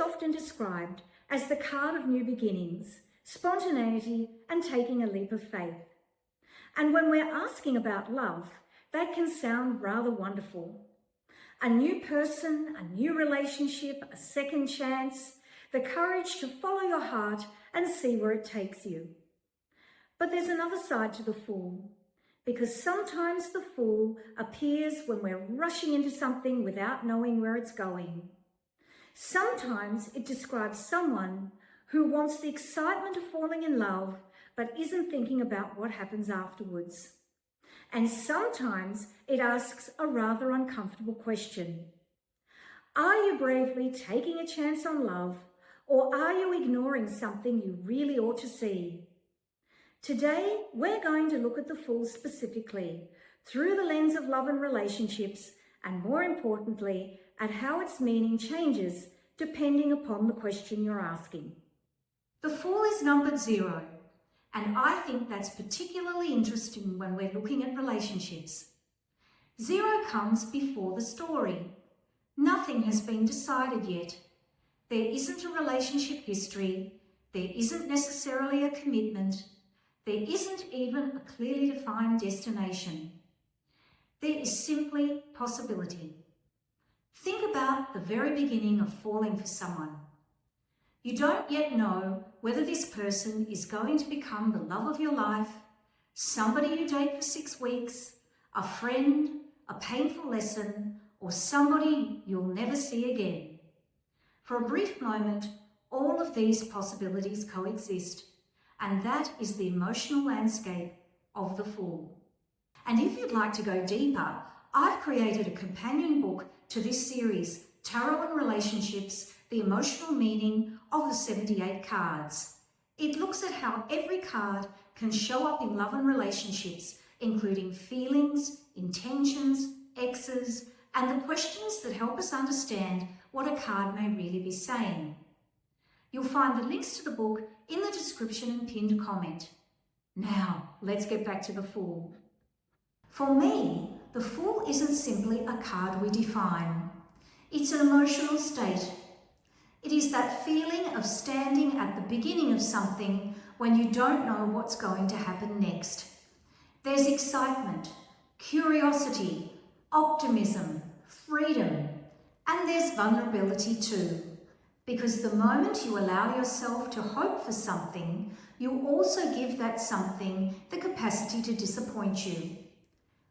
often described as the card of new beginnings, spontaneity, and taking a leap of faith. And when we're asking about love, that can sound rather wonderful. A new person, a new relationship, a second chance, the courage to follow your heart and see where it takes you. But there's another side to the Fool, because sometimes the Fool appears when we're rushing into something without knowing where it's going. Sometimes it describes someone who wants the excitement of falling in love, but isn't thinking about what happens afterwards. And sometimes it asks a rather uncomfortable question. Are you bravely taking a chance on love, or are you ignoring something you really ought to see? Today, we're going to look at the Fool specifically, through the lens of love and relationships, and more importantly, at how its meaning changes depending upon the question you're asking. The Fool is numbered 0, and I think that's particularly interesting when we're looking at relationships. 0 comes before the story. Nothing has been decided yet. There isn't a relationship history. There isn't necessarily a commitment. There isn't even a clearly defined destination. There is simply possibility. Think about the very beginning of falling for someone. You don't yet know whether this person is going to become the love of your life, somebody you date for 6 weeks, a friend, a painful lesson, or somebody you'll never see again. For a brief moment, all of these possibilities coexist, and that is the emotional landscape of the Fool. And if you'd like to go deeper, I've created a companion book to this series, Tarot and Relationships, the Emotional Meaning of the 78 Cards. It looks at how every card can show up in love and relationships, including feelings, intentions, exes, and the questions that help us understand what a card may really be saying. You'll find the links to the book in the description and pinned comment. Now, let's get back to the Fool. For me, the Fool isn't simply a card we define. It's an emotional state. It is that feeling of standing at the beginning of something when you don't know what's going to happen next. There's excitement, curiosity, optimism, freedom, and there's vulnerability too. Because the moment you allow yourself to hope for something, you also give that something the capacity to disappoint you.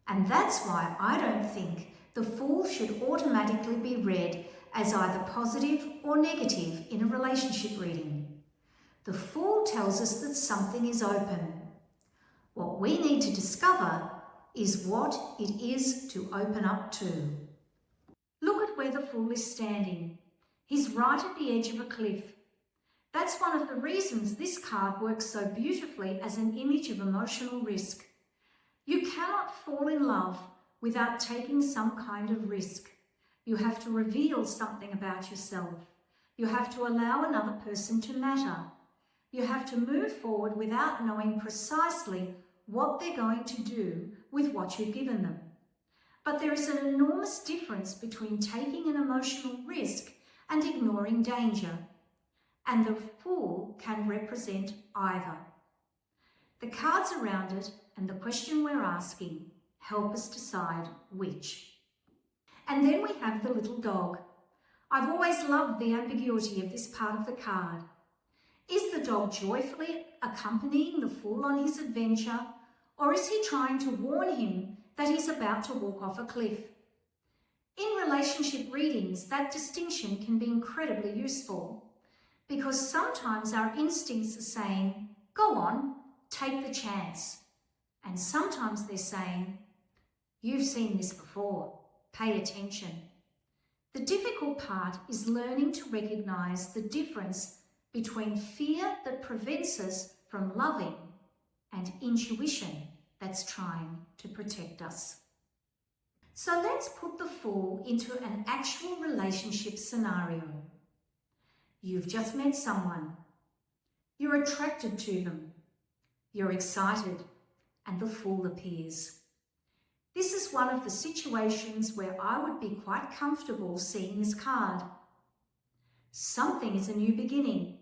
And that's why I don't think the Fool should automatically be read as either positive or negative in a relationship reading. The Fool tells us that something is open. What we need to discover is what it is to open up to. Look at where the Fool is standing. He's right at the edge of a cliff. That's one of the reasons this card works so beautifully as an image of emotional risk. You cannot fall in love without taking some kind of risk. You have to reveal something about yourself. You have to allow another person to matter. You have to move forward without knowing precisely what they're going to do with what you've given them. But there is an enormous difference between taking an emotional risk and ignoring danger. And the Fool can represent either. The cards around it and the question we're asking help us decide which. And then we have the little dog. I've always loved the ambiguity of this part of the card. Is the dog joyfully accompanying the Fool on his adventure, or is he trying to warn him that he's about to walk off a cliff? In relationship readings, that distinction can be incredibly useful, because sometimes our instincts are saying, go on, take the chance. And sometimes they're saying, you've seen this before, pay attention. The difficult part is learning to recognise the difference between fear that prevents us from loving and intuition that's trying to protect us. So let's put the Fool into an actual relationship scenario. You've just met someone. You're attracted to them. You're excited, and the Fool appears. This is one of the situations where I would be quite comfortable seeing this card. Something is a new beginning.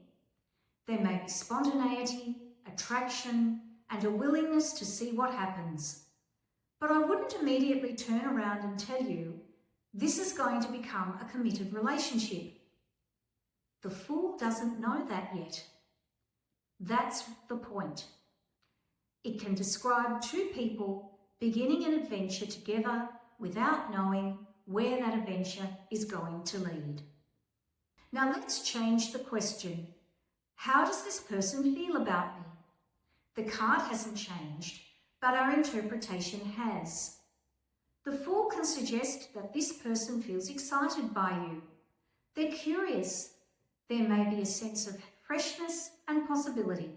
There may be spontaneity, attraction, and a willingness to see what happens. But I wouldn't immediately turn around and tell you, this is going to become a committed relationship. The Fool doesn't know that yet. That's the point. It can describe two people beginning an adventure together without knowing where that adventure is going to lead. Now let's change the question. How does this person feel about me? The card hasn't changed, but our interpretation has. The Fool can suggest that this person feels excited by you. They're curious. There may be a sense of freshness and possibility.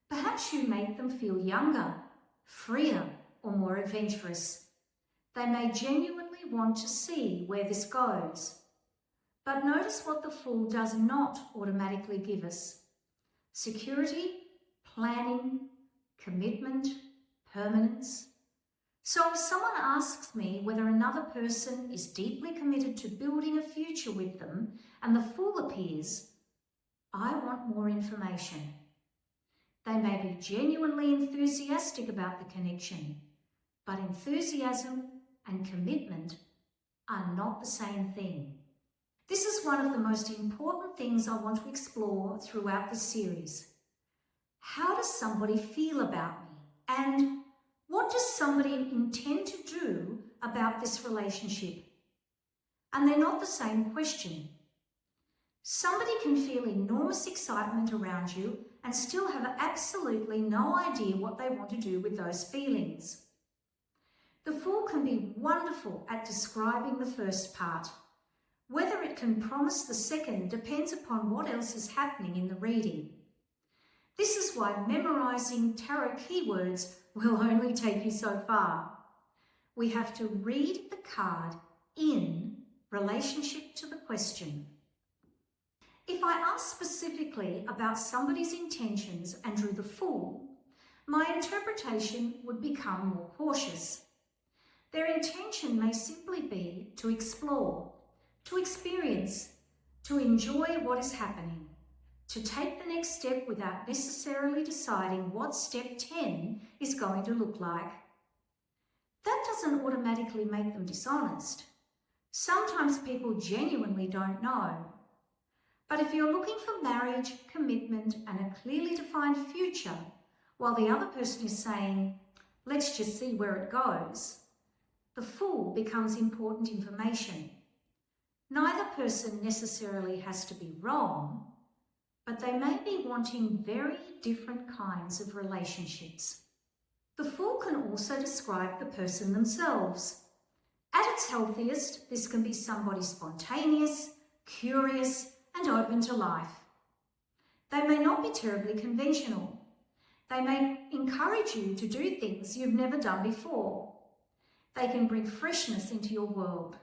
Perhaps you make them feel younger, freer, or more adventurous. They may genuinely want to see where this goes. But notice what the Fool does not automatically give us: security, planning, commitment, permanence. So if someone asks me whether another person is deeply committed to building a future with them and the Fool appears, I want more information. They may be genuinely enthusiastic about the connection, but enthusiasm and commitment are not the same thing. This is one of the most important things I want to explore throughout this series. How does somebody feel about me? And what does somebody intend to do about this relationship? And they're not the same question. Somebody can feel enormous excitement around you and still have absolutely no idea what they want to do with those feelings. The Fool can be wonderful at describing the first part. Whether it can promise the second depends upon what else is happening in the reading. This is why memorising tarot keywords will only take you so far. We have to read the card in relationship to the question. If I ask specifically about somebody's intentions and drew the Fool, my interpretation would become more cautious. Their intention may simply be to explore, to experience, to enjoy what is happening, to take the next step without necessarily deciding what step 10 is going to look like. That doesn't automatically make them dishonest. Sometimes people genuinely don't know. But if you're looking for marriage, commitment, and a clearly defined future, while the other person is saying, let's just see where it goes, the Fool becomes important information. Neither person necessarily has to be wrong, but they may be wanting very different kinds of relationships. The Fool can also describe the person themselves. At its healthiest, this can be somebody spontaneous, curious, and open to life. They may not be terribly conventional. They may encourage you to do things you've never done before. They can bring freshness into your world.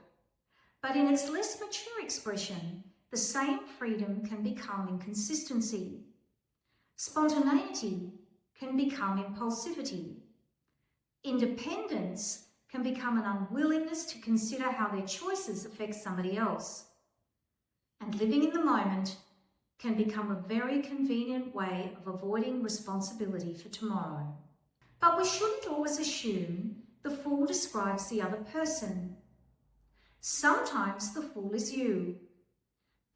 But in its less mature expression, the same freedom can become inconsistency. Spontaneity can become impulsivity. Independence can become an unwillingness to consider how their choices affect somebody else. And living in the moment can become a very convenient way of avoiding responsibility for tomorrow. But we shouldn't always assume the Fool describes the other person. Sometimes the Fool is you.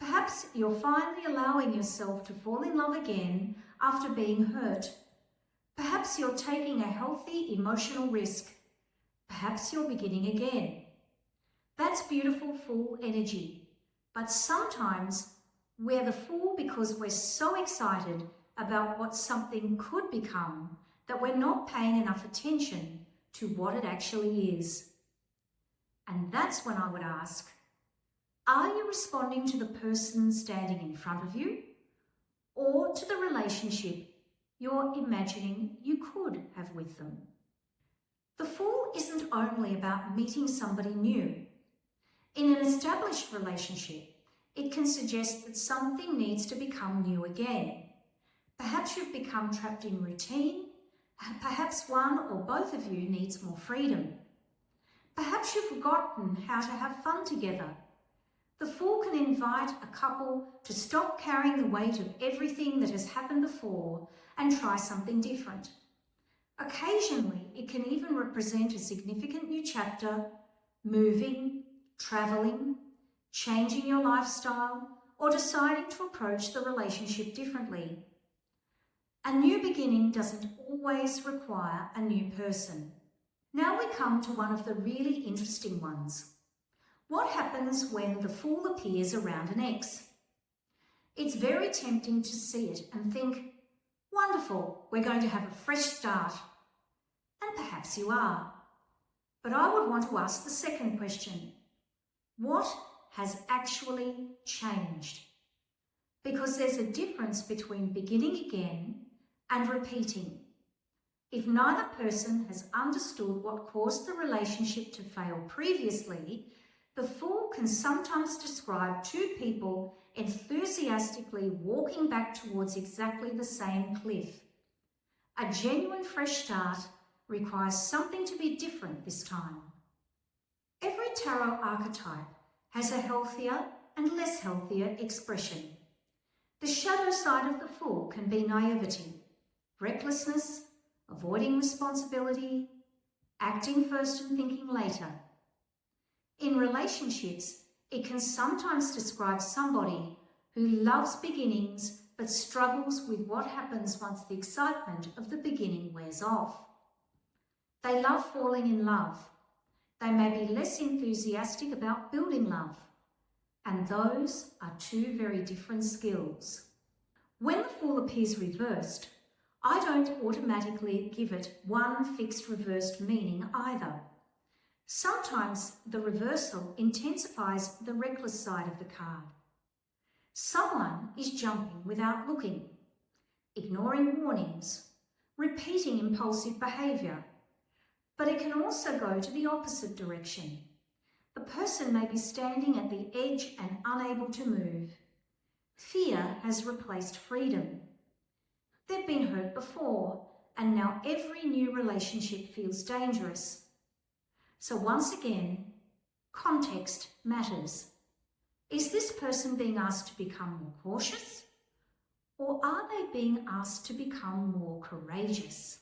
Perhaps you're finally allowing yourself to fall in love again after being hurt. Perhaps you're taking a healthy emotional risk. Perhaps you're beginning again. That's beautiful Fool energy. But sometimes we're the Fool because we're so excited about what something could become that we're not paying enough attention to what it actually is. And that's when I would ask, are you responding to the person standing in front of you or to the relationship you're imagining you could have with them? The Fool isn't only about meeting somebody new. In an established relationship, it can suggest that something needs to become new again. Perhaps you've become trapped in routine. Perhaps one or both of you needs more freedom. Perhaps you've forgotten how to have fun together. The Fool can invite a couple to stop carrying the weight of everything that has happened before and try something different. Occasionally, it can even represent a significant new chapter, moving, travelling, changing your lifestyle, or deciding to approach the relationship differently. A new beginning doesn't always require a new person. Now we come to one of the really interesting ones. What happens when the Fool appears around an ex? It's very tempting to see it and think, wonderful, we're going to have a fresh start. And perhaps you are. But I would want to ask the second question. What has actually changed? Because there's a difference between beginning again and repeating. If neither person has understood what caused the relationship to fail previously, the Fool can sometimes describe two people enthusiastically walking back towards exactly the same cliff. A genuine fresh start requires something to be different this time. Every tarot archetype has a healthier and less healthier expression. The shadow side of the Fool can be naivety, recklessness, avoiding responsibility, acting first and thinking later. In relationships, it can sometimes describe somebody who loves beginnings but struggles with what happens once the excitement of the beginning wears off. They love falling in love. They may be less enthusiastic about building love. And those are two very different skills. When the Fool appears reversed, I don't automatically give it one fixed reversed meaning either. Sometimes the reversal intensifies the reckless side of the card. Someone is jumping without looking, ignoring warnings, repeating impulsive behaviour. But it can also go to the opposite direction. The person may be standing at the edge and unable to move. Fear has replaced freedom. They've been hurt before, and now every new relationship feels dangerous. So once again, context matters. Is this person being asked to become more cautious? Or are they being asked to become more courageous?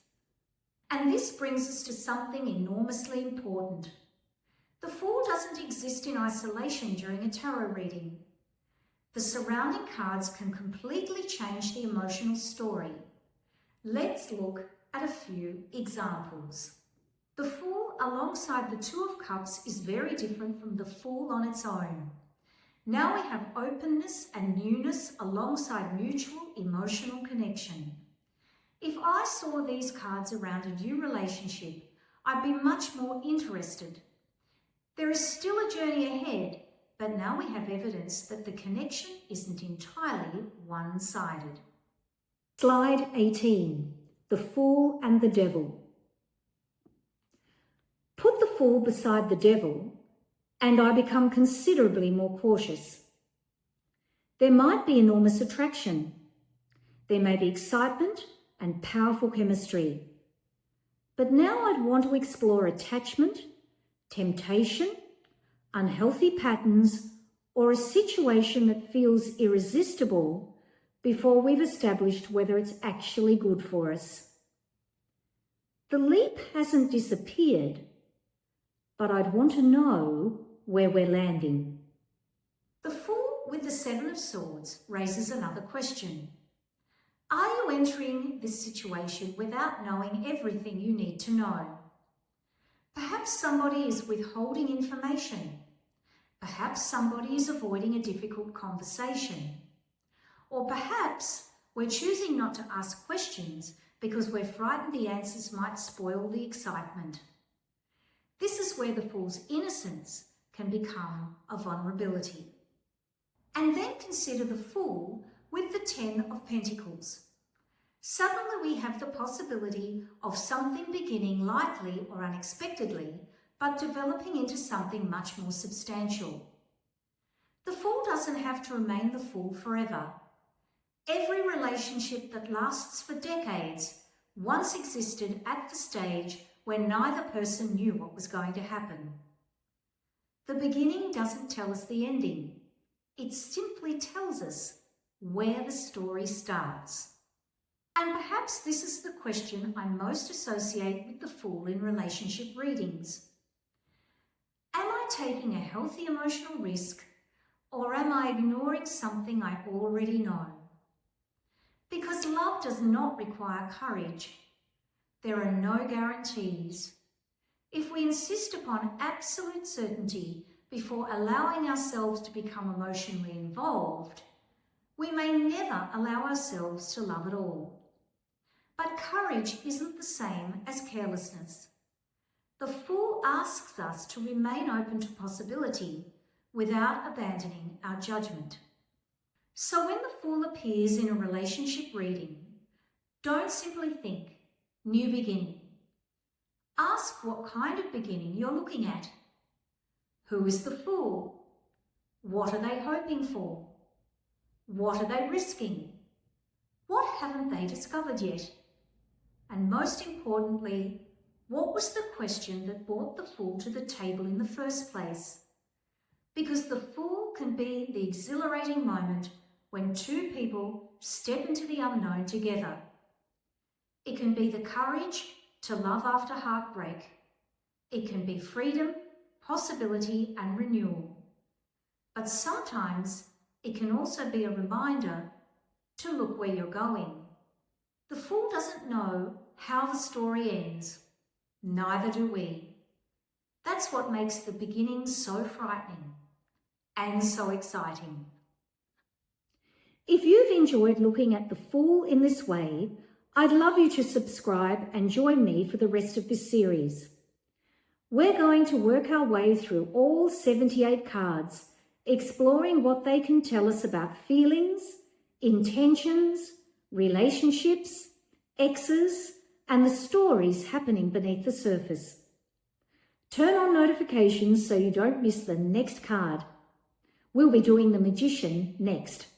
And this brings us to something enormously important. The Fool doesn't exist in isolation during a tarot reading. The surrounding cards can completely change the emotional story. Let's look at a few examples. The Fool alongside the Two of Cups is very different from the Fool on its own. Now we have openness and newness alongside mutual emotional connection. If I saw these cards around a new relationship, I'd be much more interested. There is still a journey ahead, but now we have evidence that the connection isn't entirely one-sided. Slide 18, the Fool and the Devil. Put the Fool beside the Devil and I become considerably more cautious. There might be enormous attraction. There may be excitement and powerful chemistry. But now I'd want to explore attachment, temptation, unhealthy patterns, or a situation that feels irresistible before we've established whether it's actually good for us. The leap hasn't disappeared, but I'd want to know where we're landing. The Fool with the Seven of Swords raises another question. Are you entering this situation without knowing everything you need to know? Perhaps somebody is withholding information. Perhaps somebody is avoiding a difficult conversation. Or perhaps we're choosing not to ask questions because we're frightened the answers might spoil the excitement. This is where the Fool's innocence can become a vulnerability. And then consider the Fool with the Ten of Pentacles. Suddenly we have the possibility of something beginning lightly or unexpectedly, but developing into something much more substantial. The Fool doesn't have to remain the Fool forever. Every relationship that lasts for decades once existed at the stage when neither person knew what was going to happen. The beginning doesn't tell us the ending. It simply tells us where the story starts. And perhaps this is the question I most associate with the Fool in relationship readings. Am I taking a healthy emotional risk, or am I ignoring something I already know? Because love does not require courage. There are no guarantees. If we insist upon absolute certainty before allowing ourselves to become emotionally involved, we may never allow ourselves to love at all. But courage isn't the same as carelessness. The Fool asks us to remain open to possibility without abandoning our judgment. So when the Fool appears in a relationship reading, don't simply think, new beginning. Ask what kind of beginning you're looking at. Who is the Fool? What are they hoping for? What are they risking? What haven't they discovered yet? And most importantly, what was the question that brought the Fool to the table in the first place? Because the Fool can be the exhilarating moment when two people step into the unknown together. It can be the courage to love after heartbreak. It can be freedom, possibility, and renewal. But sometimes it can also be a reminder to look where you're going. The Fool doesn't know how the story ends. Neither do we. That's what makes the beginning so frightening and so exciting. If you've enjoyed looking at the Fool in this way, I'd love you to subscribe and join me for the rest of this series. We're going to work our way through all 78 cards, exploring what they can tell us about feelings, intentions, relationships, exes, and the stories happening beneath the surface. Turn on notifications so you don't miss the next card. We'll be doing the Magician next.